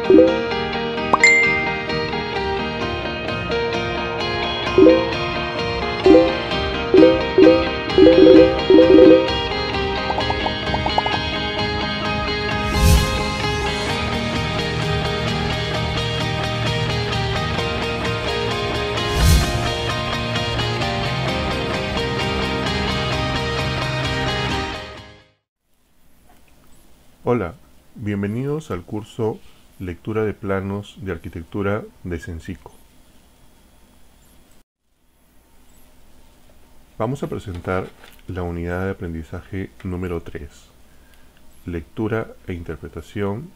Hola, bienvenidos al curso Lectura de Planos de Arquitectura de Sensico. Vamos a presentar la unidad de aprendizaje número 3, Lectura e Interpretación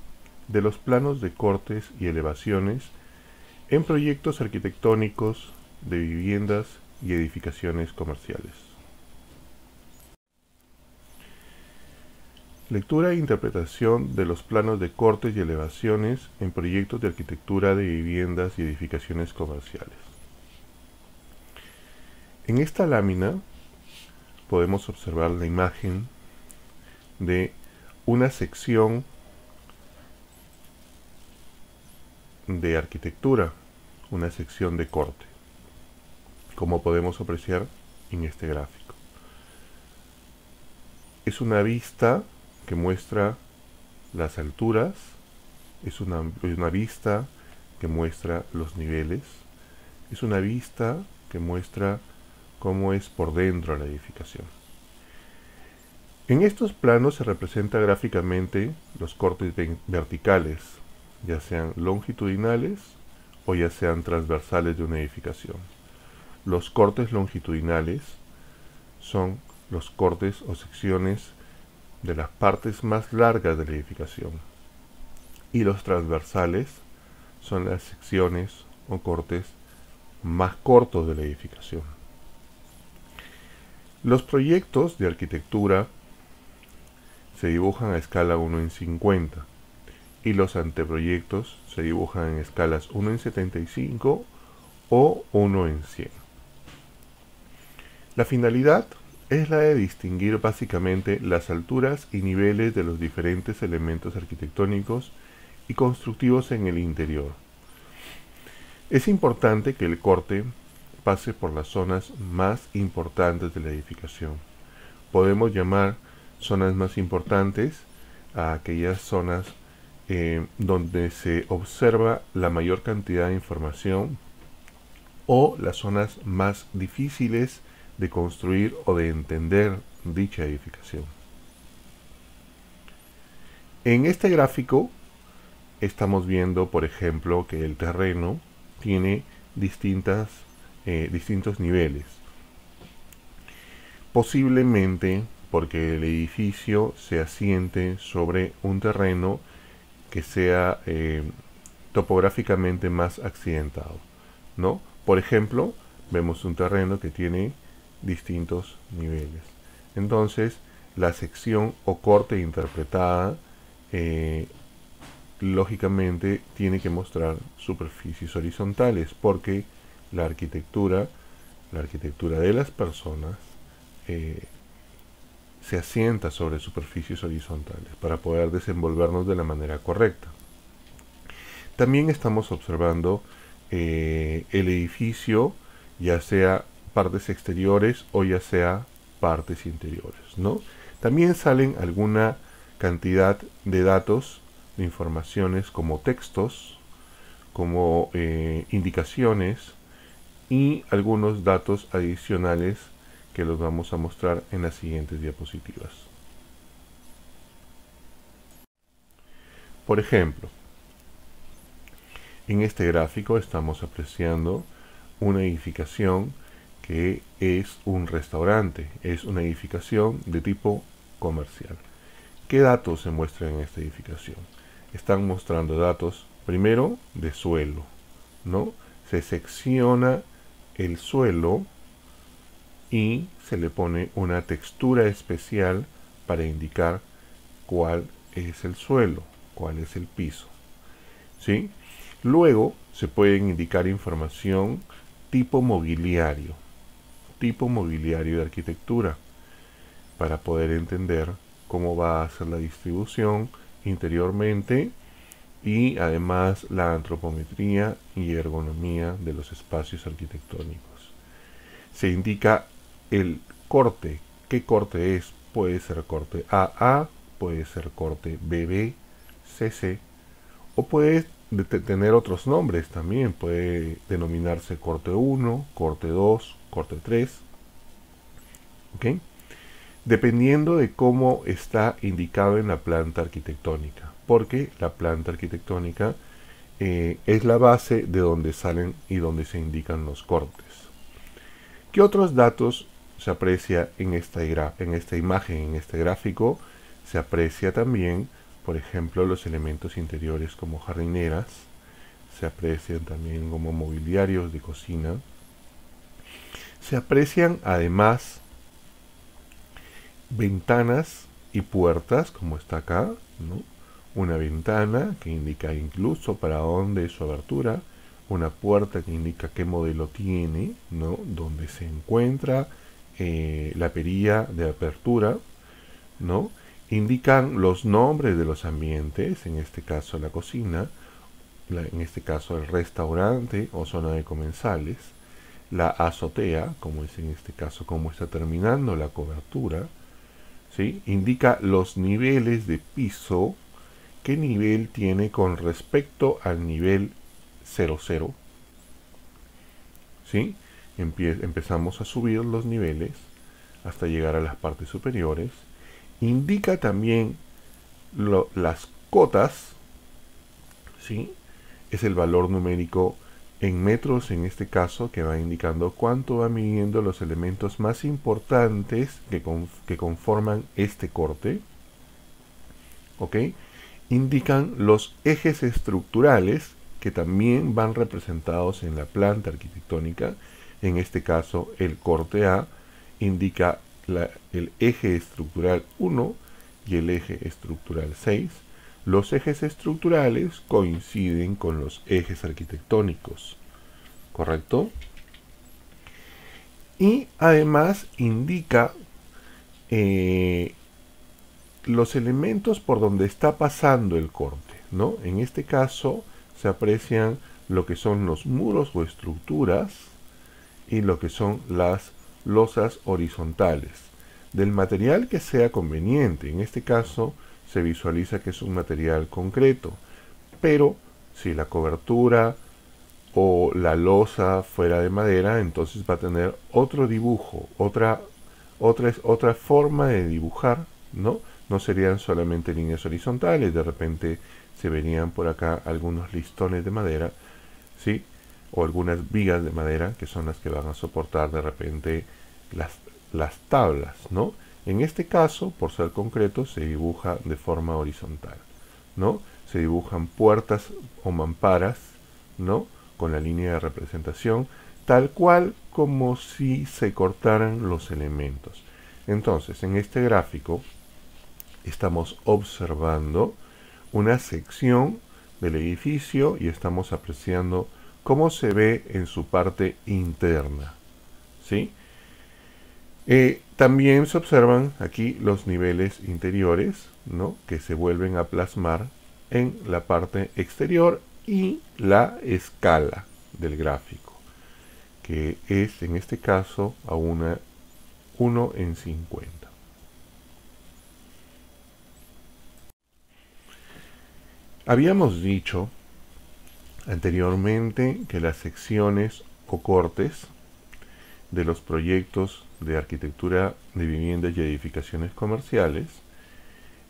de los planos de cortes y elevaciones en proyectos arquitectónicos de viviendas y edificaciones comerciales. Lectura e interpretación de los planos de cortes y elevaciones en proyectos de arquitectura de viviendas y edificaciones comerciales. En esta lámina podemos observar la imagen de una sección de arquitectura, una sección de corte, como podemos apreciar en este gráfico. Es una vista que muestra las alturas, es una vista que muestra los niveles, es una vista que muestra cómo es por dentro la edificación. En estos planos se representa gráficamente los cortes verticales, ya sean longitudinales o ya sean transversales de una edificación. Los cortes longitudinales son los cortes o secciones de las partes más largas de la edificación, y los transversales son las secciones o cortes más cortos de la edificación. Los proyectos de arquitectura se dibujan a escala 1:50 y los anteproyectos se dibujan en escalas 1:75 o 1:100. La finalidad es la de distinguir básicamente las alturas y niveles de los diferentes elementos arquitectónicos y constructivos en el interior. Es importante que el corte pase por las zonas más importantes de la edificación. Podemos llamar zonas más importantes a aquellas zonas donde se observa la mayor cantidad de información, o las zonas más difíciles de construir o de entender dicha edificación. En este gráfico estamos viendo, por ejemplo, que el terreno tiene distintos niveles. Posiblemente porque el edificio se asiente sobre un terreno que sea topográficamente más accidentado, ¿no? Por ejemplo, vemos un terreno que tiene distintos niveles. Entonces, la sección o corte interpretada lógicamente tiene que mostrar superficies horizontales, porque la arquitectura de las personas se asienta sobre superficies horizontales para poder desenvolvernos de la manera correcta. También estamos observando el edificio, ya sea partes exteriores o ya sea partes interiores, ¿no? También salen alguna cantidad de datos, de informaciones como textos, como indicaciones y algunos datos adicionales que los vamos a mostrar en las siguientes diapositivas. Por ejemplo, en este gráfico estamos apreciando una edificación que es un restaurante, es una edificación de tipo comercial. ¿Qué datos se muestran en esta edificación? Están mostrando datos, primero, de suelo, ¿no? Se secciona el suelo y se le pone una textura especial para indicar cuál es el suelo, cuál es el piso, ¿sí? Luego se pueden indicar información tipo mobiliario de arquitectura, para poder entender cómo va a ser la distribución interiormente y además la antropometría y ergonomía de los espacios arquitectónicos. Se indica el corte. ¿Qué corte es? Puede ser corte AA, puede ser corte BB, CC, o puede tener otros nombres también. Puede denominarse corte 1, corte 2, corte 3. ¿Ok? Dependiendo de cómo está indicado en la planta arquitectónica, porque la planta arquitectónica es la base de donde salen y donde se indican los cortes. ¿Qué otros datos se aprecia en esta imagen, en este gráfico? Se aprecia también, por ejemplo, los elementos interiores como jardineras, se aprecian también como mobiliarios de cocina, se aprecian además ventanas y puertas, como está acá, ¿no? Una ventana que indica incluso para dónde es su abertura, una puerta que indica qué modelo tiene, ¿no? Dónde se encuentra la perilla de apertura, ¿no? Indican los nombres de los ambientes, en este caso la cocina, en este caso el restaurante o zona de comensales, la azotea, como es en este caso, cómo está terminando la cobertura, ¿sí? Indica los niveles de piso, qué nivel tiene con respecto al nivel 00, ¿sí? Empezamos a subir los niveles hasta llegar a las partes superiores. Indica también las cotas, ¿sí? Es el valor numérico en metros en este caso, que va indicando cuánto van midiendo los elementos más importantes que conforman este corte. ¿Ok? Indican los ejes estructurales que también van representados en la planta arquitectónica. En este caso, el corte A indica el eje estructural 1 y el eje estructural 6. Los ejes estructurales coinciden con los ejes arquitectónicos, ¿correcto? Y además indica los elementos por donde está pasando el corte, ¿no? En este caso se aprecian lo que son los muros o estructuras y lo que son las losas horizontales, del material que sea conveniente. En este caso se visualiza que es un material concreto, pero si la cobertura o la losa fuera de madera, entonces va a tener otro dibujo, otra forma de dibujar, ¿no? No serían solamente líneas horizontales, de repente se verían por acá algunos listones de madera, ¿sí? O algunas vigas de madera que son las que van a soportar de repente las tablas, ¿no? En este caso, por ser concreto, se dibuja de forma horizontal, ¿no? Se dibujan puertas o mamparas, ¿no? Con la línea de representación, tal cual como si se cortaran los elementos. Entonces, en este gráfico estamos observando una sección del edificio y estamos apreciando cómo se ve en su parte interna, ¿sí? También se observan aquí los niveles interiores, ¿no? Que se vuelven a plasmar en la parte exterior y la escala del gráfico, que es en este caso a 1 en 50. Habíamos dicho anteriormente que las secciones o cortes de los proyectos de arquitectura de viviendas y edificaciones comerciales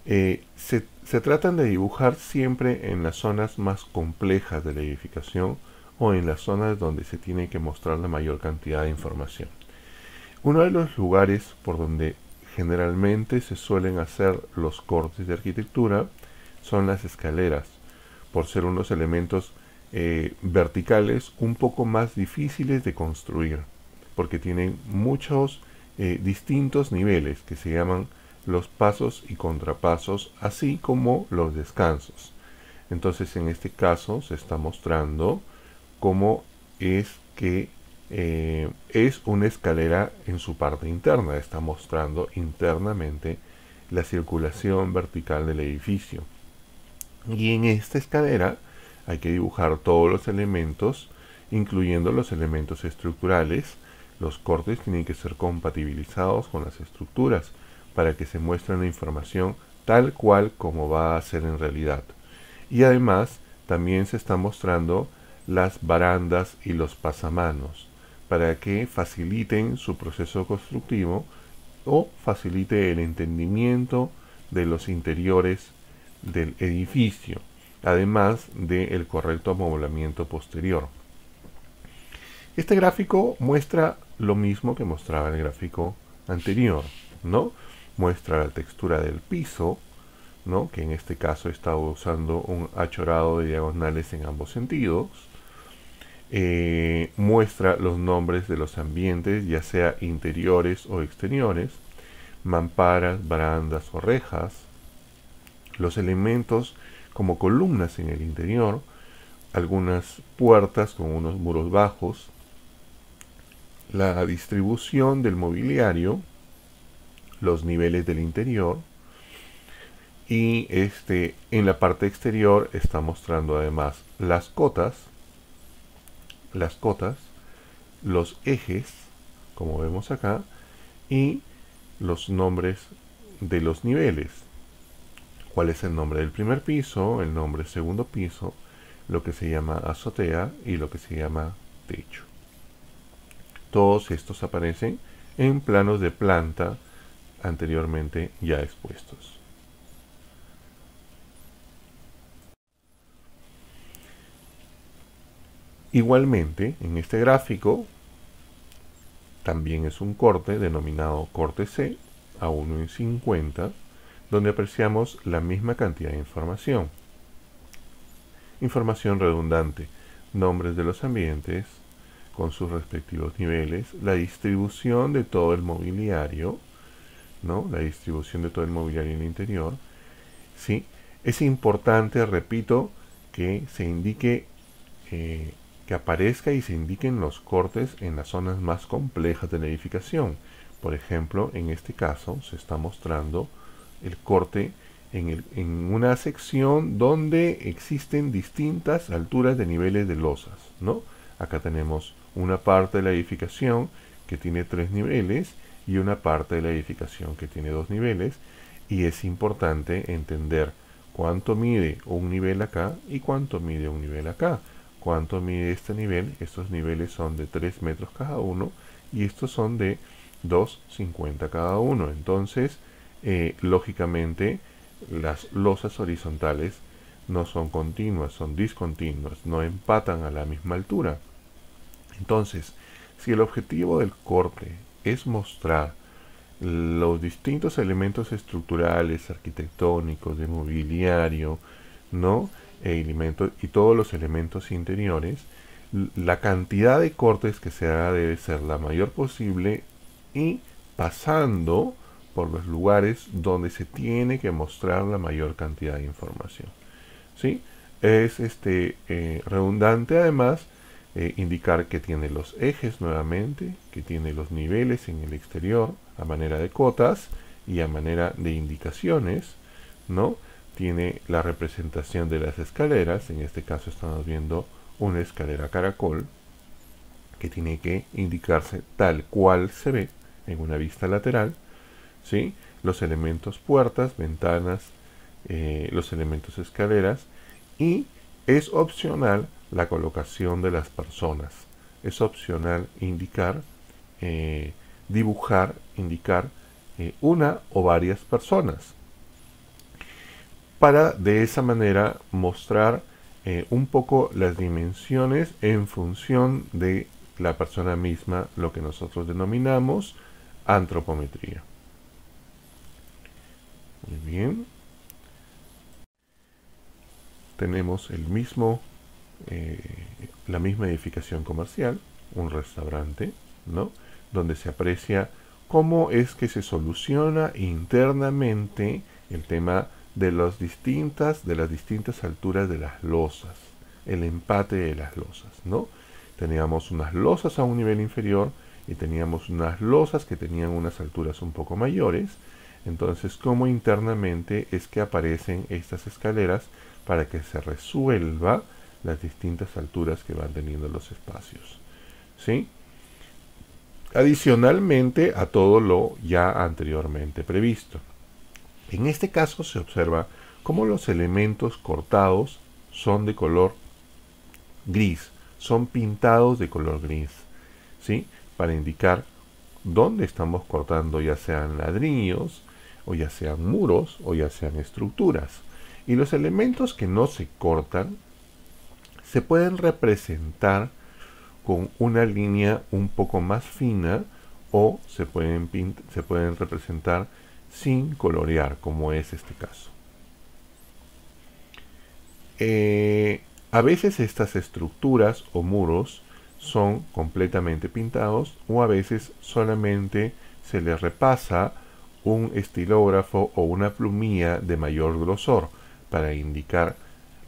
se tratan de dibujar siempre en las zonas más complejas de la edificación o en las zonas donde se tiene que mostrar la mayor cantidad de información. Uno de los lugares por donde generalmente se suelen hacer los cortes de arquitectura son las escaleras, por ser unos elementos verticales un poco más difíciles de construir, porque tienen muchos distintos niveles que se llaman los pasos y contrapasos, así como los descansos. Entonces, en este caso se está mostrando cómo es que es una escalera en su parte interna. Está mostrando internamente la circulación vertical del edificio. Y en esta escalera hay que dibujar todos los elementos, incluyendo los elementos estructurales. Los cortes tienen que ser compatibilizados con las estructuras para que se muestre la información tal cual como va a ser en realidad. Y además también se está mostrando las barandas y los pasamanos para que faciliten su proceso constructivo o facilite el entendimiento de los interiores del edificio, además del correcto amoblamiento posterior. Este gráfico muestra lo mismo que mostraba el gráfico anterior, ¿no? Muestra la textura del piso, ¿no? Que en este caso estaba usando un achorado de diagonales en ambos sentidos. Muestra los nombres de los ambientes, ya sea interiores o exteriores, mamparas, barandas o rejas, los elementos como columnas en el interior, algunas puertas con unos muros bajos, la distribución del mobiliario, los niveles del interior, y en la parte exterior está mostrando además las cotas, los ejes, como vemos acá, y los nombres de los niveles. ¿Cuál es el nombre del primer piso, el nombre del segundo piso, lo que se llama azotea y lo que se llama techo? Todos estos aparecen en planos de planta anteriormente ya expuestos. Igualmente, en este gráfico también es un corte denominado corte C a 1:50, donde apreciamos la misma cantidad de información. Información redundante, nombres de los ambientes con sus respectivos niveles, la distribución de todo el mobiliario, ¿no? La distribución de todo el mobiliario en el interior. ¿Sí? Es importante, repito, que se indique, que aparezca y se indiquen los cortes en las zonas más complejas de la edificación. Por ejemplo, en este caso se está mostrando el corte en una sección donde existen distintas alturas de niveles de losas, ¿no? Acá tenemos una parte de la edificación que tiene 3 niveles y una parte de la edificación que tiene 2 niveles, y es importante entender cuánto mide un nivel acá y cuánto mide un nivel acá. Cuánto mide este nivel. Estos niveles son de 3 metros cada uno y estos son de 2,50 cada uno. Entonces, lógicamente, las losas horizontales no son continuas, son discontinuas, no empatan a la misma altura. Entonces, si el objetivo del corte es mostrar los distintos elementos estructurales, arquitectónicos, de mobiliario, ¿no? Y todos los elementos interiores, la cantidad de cortes que se haga debe ser la mayor posible y pasando por los lugares donde se tiene que mostrar la mayor cantidad de información. ¿Sí? Es redundante además indicar que tiene los ejes nuevamente, que tiene los niveles en el exterior a manera de cotas y a manera de indicaciones, ¿no? Tiene la representación de las escaleras, en este caso estamos viendo una escalera caracol que tiene que indicarse tal cual se ve en una vista lateral, ¿sí? Los elementos puertas, ventanas, los elementos escaleras, y es opcional la colocación de las personas. Es opcional indicar, indicar una o varias personas, para de esa manera mostrar un poco las dimensiones en función de la persona misma, lo que nosotros denominamos antropometría. Muy bien. Tenemos la misma edificación comercial, un restaurante, ¿no? Donde se aprecia cómo es que se soluciona internamente el tema de las distintas alturas de las losas, el empate de las losas, ¿no? Teníamos unas losas a un nivel inferior y teníamos unas losas que tenían unas alturas un poco mayores. Entonces, cómo internamente es que aparecen estas escaleras para que se resuelva las distintas alturas que van teniendo los espacios, ¿sí? Adicionalmente a todo lo ya anteriormente previsto. En este caso se observa cómo los elementos cortados son de color gris, son pintados de color gris, ¿sí? Para indicar dónde estamos cortando, ya sean ladrillos, o ya sean muros, o ya sean estructuras. Y los elementos que no se cortan se pueden representar con una línea un poco más fina, o se pueden representar sin colorear, como es este caso. A veces estas estructuras o muros son completamente pintados, o a veces solamente se les repasa un estilógrafo o una plumilla de mayor grosor para indicar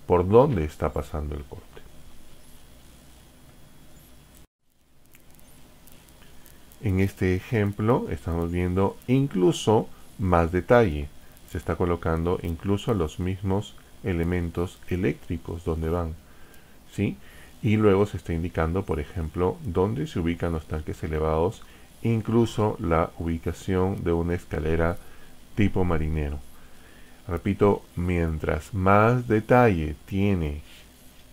por dónde está pasando el corte. En este ejemplo estamos viendo incluso más detalle. Se está colocando incluso los mismos elementos eléctricos donde van, ¿sí? Y luego se está indicando, por ejemplo, dónde se ubican los tanques elevados, incluso la ubicación de una escalera tipo marinero. Repito, mientras más detalle tiene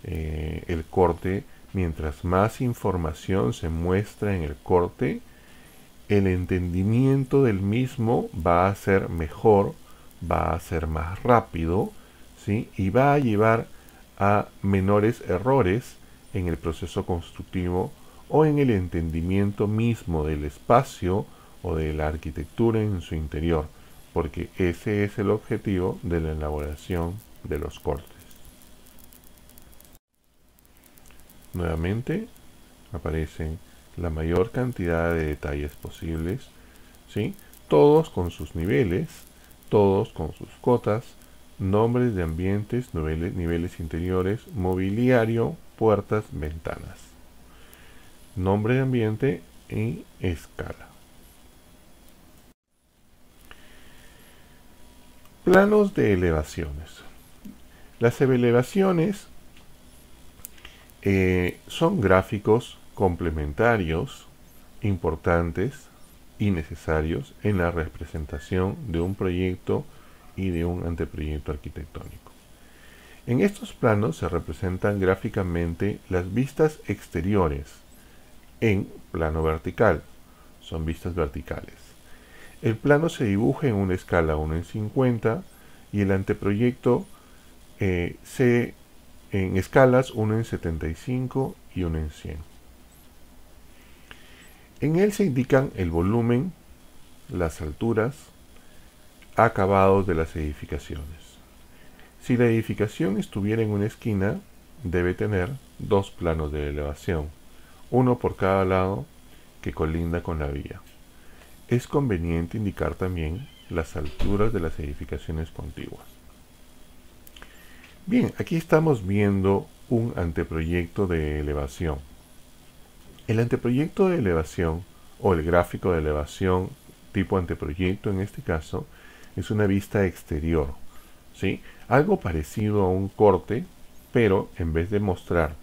el corte, mientras más información se muestra en el corte, el entendimiento del mismo va a ser mejor, va a ser más rápido, ¿sí? Y va a llevar a menores errores en el proceso constructivo o en el entendimiento mismo del espacio o de la arquitectura en su interior, porque ese es el objetivo de la elaboración de los cortes. Nuevamente aparecen la mayor cantidad de detalles posibles, ¿sí? Todos con sus niveles, todos con sus cotas, nombres de ambientes, niveles interiores, mobiliario, puertas, ventanas, nombre de ambiente y escala. Planos de elevaciones. Las elevaciones son gráficos complementarios, importantes y necesarios en la representación de un proyecto y de un anteproyecto arquitectónico. En estos planos se representan gráficamente las vistas exteriores en plano vertical, son vistas verticales. El plano se dibuja en una escala 1:50 y el anteproyecto en escalas 1:75 y 1:100. En él se indican el volumen, las alturas, acabados de las edificaciones. Si la edificación estuviera en una esquina, debe tener dos planos de elevación, uno por cada lado que colinda con la vía. Es conveniente indicar también las alturas de las edificaciones contiguas. Bien, aquí estamos viendo un anteproyecto de elevación. El anteproyecto de elevación, o el gráfico de elevación tipo anteproyecto en este caso, es una vista exterior, ¿sí? Algo parecido a un corte, pero en vez de mostrar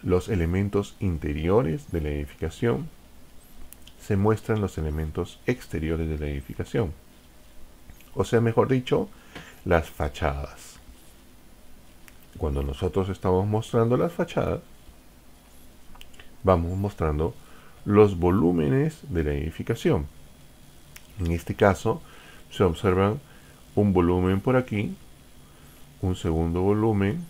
los elementos interiores de la edificación, se muestran los elementos exteriores de la edificación. O sea, mejor dicho, las fachadas. Cuando nosotros estamos mostrando las fachadas, vamos mostrando los volúmenes de la edificación. En este caso, se observan un volumen por aquí, un segundo volumen,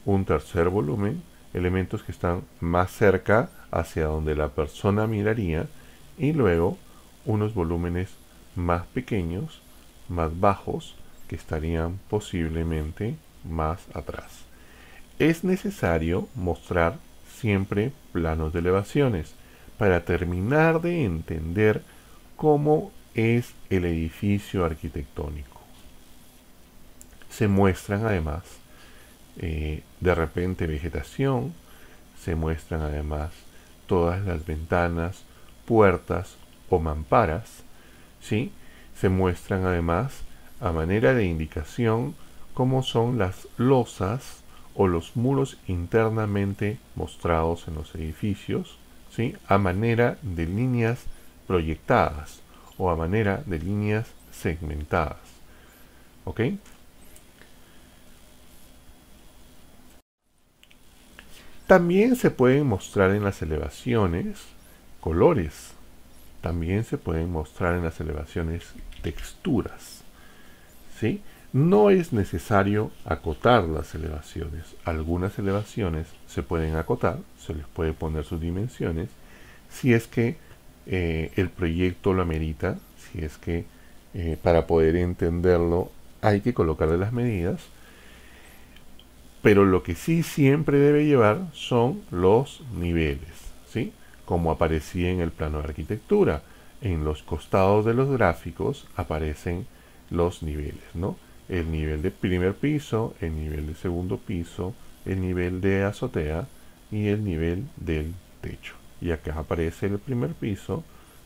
un tercer volumen, elementos que están más cerca hacia donde la persona miraría, y luego unos volúmenes más pequeños, más bajos, que estarían posiblemente más atrás. Es necesario mostrar siempre planos de elevaciones para terminar de entender cómo es el edificio arquitectónico. Se muestran además de repente vegetación, se muestran además todas las ventanas, puertas o mamparas, ¿sí? Se muestran además a manera de indicación cómo son las losas o los muros internamente mostrados en los edificios, ¿sí? A manera de líneas proyectadas o a manera de líneas segmentadas. ¿Ok? También se pueden mostrar en las elevaciones colores. También se pueden mostrar en las elevaciones texturas. ¿Sí? No es necesario acotar las elevaciones. Algunas elevaciones se pueden acotar, se les puede poner sus dimensiones, si es que el proyecto lo amerita, si es que para poder entenderlo hay que colocarle las medidas. Pero lo que sí siempre debe llevar son los niveles, ¿sí? Como aparecía en el plano de arquitectura. En los costados de los gráficos aparecen los niveles, ¿no? El nivel de primer piso, el nivel de segundo piso, el nivel de azotea y el nivel del techo. Y acá aparece el primer piso,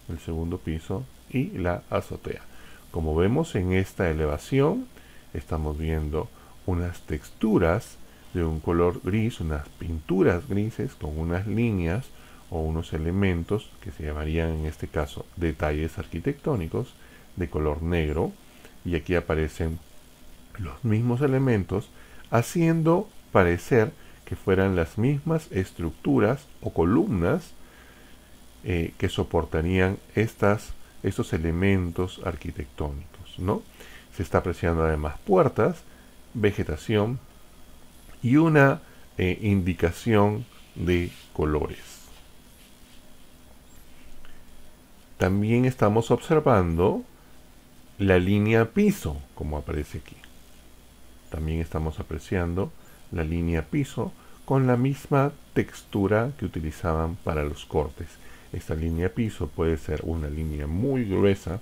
el segundo piso y la azotea. Como vemos en esta elevación, estamos viendo unas texturas de un color gris, unas pinturas grises con unas líneas o unos elementos que se llamarían en este caso detalles arquitectónicos de color negro, y aquí aparecen los mismos elementos haciendo parecer que fueran las mismas estructuras o columnas que soportarían estos elementos arquitectónicos, ¿no? Se está apreciando además puertas, vegetación y una indicación de colores. También estamos observando la línea piso, como aparece aquí. También estamos apreciando la línea piso con la misma textura que utilizaban para los cortes. Esta línea piso puede ser una línea muy gruesa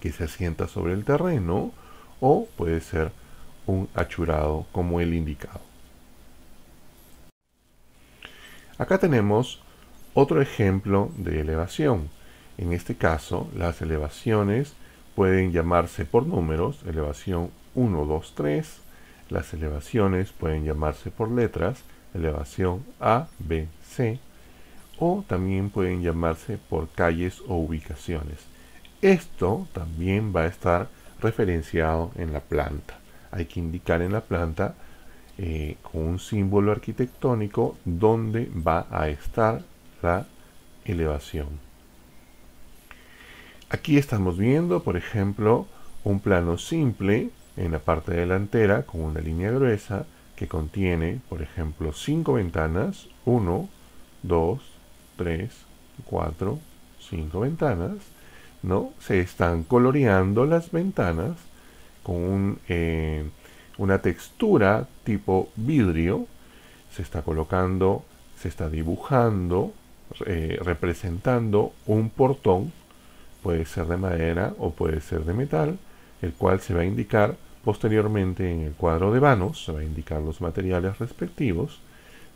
que se asienta sobre el terreno, o puede ser un achurado como el indicado. Acá tenemos otro ejemplo de elevación. En este caso, las elevaciones pueden llamarse por números, elevación 1, 2, 3. Las elevaciones pueden llamarse por letras, elevación A, B, C. O también pueden llamarse por calles o ubicaciones. Esto también va a estar referenciado en la planta. Hay que indicar en la planta con un símbolo arquitectónico dónde va a estar la elevación. Aquí estamos viendo, por ejemplo, un plano simple en la parte delantera con una línea gruesa que contiene, por ejemplo, 5 ventanas, 1, 2, 3, 4, 5 ventanas, ¿no? Se están coloreando las ventanas con una textura tipo vidrio. Se está colocando, se está dibujando, representando un portón. Puede ser de madera o puede ser de metal, el cual se va a indicar posteriormente en el cuadro de vanos. Se va a indicar los materiales respectivos,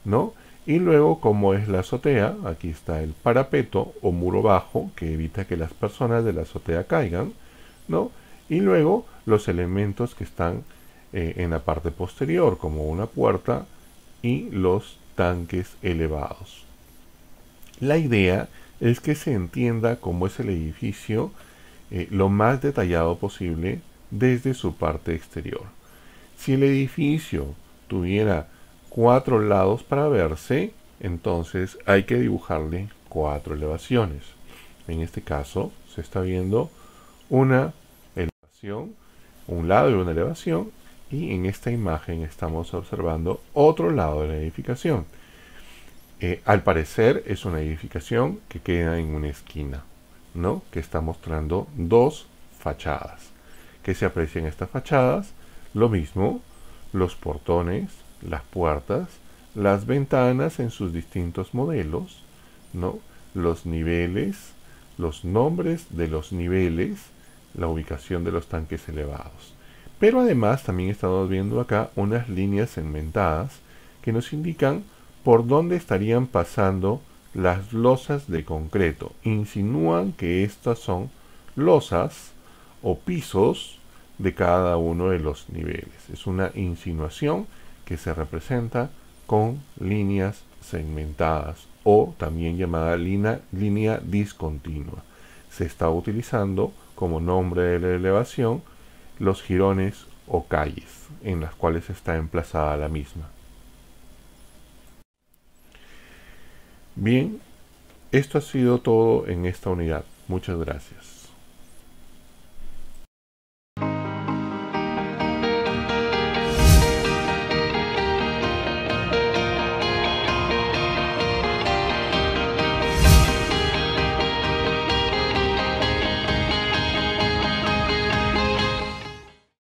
¿no? Y luego, como es la azotea, aquí está el parapeto o muro bajo que evita que las personas de la azotea caigan, ¿no? Y luego los elementos que están en la parte posterior, como una puerta y los tanques elevados. La idea es que se entienda cómo es el edificio lo más detallado posible desde su parte exterior. Si el edificio tuviera 4 lados para verse, entonces hay que dibujarle 4 elevaciones. En este caso se está viendo una elevación, un lado de una elevación, y en esta imagen estamos observando otro lado de la edificación. Al parecer es una edificación que queda en una esquina, ¿no? Que está mostrando 2 fachadas. ¿Qué se aprecia en estas fachadas? Lo mismo, los portones, las puertas, las ventanas en sus distintos modelos, ¿no? Los niveles, los nombres de los niveles, la ubicación de los tanques elevados. Pero además también estamos viendo acá unas líneas segmentadas que nos indican por dónde estarían pasando las losas de concreto. Insinúan que estas son losas o pisos de cada uno de los niveles. Es una insinuación que se representa con líneas segmentadas o también llamada línea discontinua. Se está utilizando como nombre de la elevación los jirones o calles en las cuales está emplazada la misma. Bien, esto ha sido todo en esta unidad. Muchas gracias.